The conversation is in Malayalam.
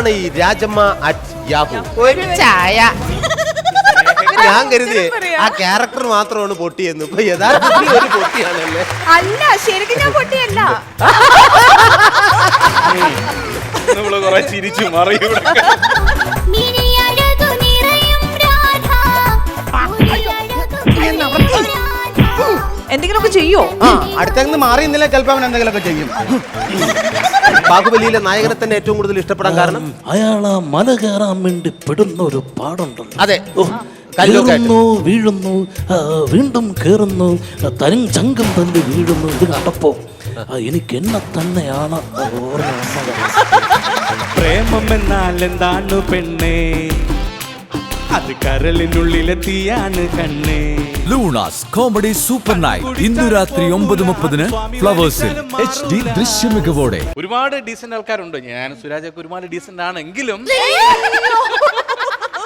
ആരാണ് ഈ രാജമ്മ@yahoo? ഒരു ചായ. ഞാൻ കരുതിയേ ആ ക്യാരക്ടർ മാത്രമാണ് പൊട്ടിയെന്ന്. ഇപ്പൊ യഥാർത്ഥത്തിൽ ഒരു പൊട്ടിയാണല്ലേ? അല്ല, ശരിക്കും ഞാൻ പൊട്ടിയല്ല. നമ്മള് കുറെ ചിരിച്ചു മറിയും. എന്തെങ്കിലുമൊക്കെ ചെയ്യോ? അടുത്തേക്ക് മാറി ഇന്നലെ ചിലപ്പോ അവൻ എന്തെങ്കിലുമൊക്കെ ചെയ്യും. ബാഹുബലിയിലെ നായകനെ തന്നെ ഏറ്റവും കൂടുതൽ ഇഷ്ടപ്പെടാൻ കാരണം അയാൾ ആ മല കയറാൻ വേണ്ടി പെടുന്ന ഒരു പാടുണ്ടല്ലോ. അതെ, കയറുന്നു വീഴുന്നു വീണ്ടും കേറുന്നു തരും ചങ്കം തല്ലി വീഴുന്നു. ഇത് കണ്ടപ്പോ എനിക്ക് എന്നെ തന്നെയാണ് ഓർമ്മ വന്നത്. പ്രേമം എന്നാൽ എന്താണ് പെണ്ണേ, അത് കരളിനുള്ളിലെത്തിയാണ് കണ്ണേ. ലൂണാസ് കോമഡി സൂപ്പർ നൈറ്റ് ഇന്നു രാത്രി 9:30 ഫ്ലവേഴ്സിൽ HD ദൃശ്യമികവോടെ. ഒരുപാട് ഡീസന്റ് ആൾക്കാരുണ്ട്. ഞാൻ സുരാജൊക്കെ ഒരുപാട് ഡീസന്റ് ആണെങ്കിലും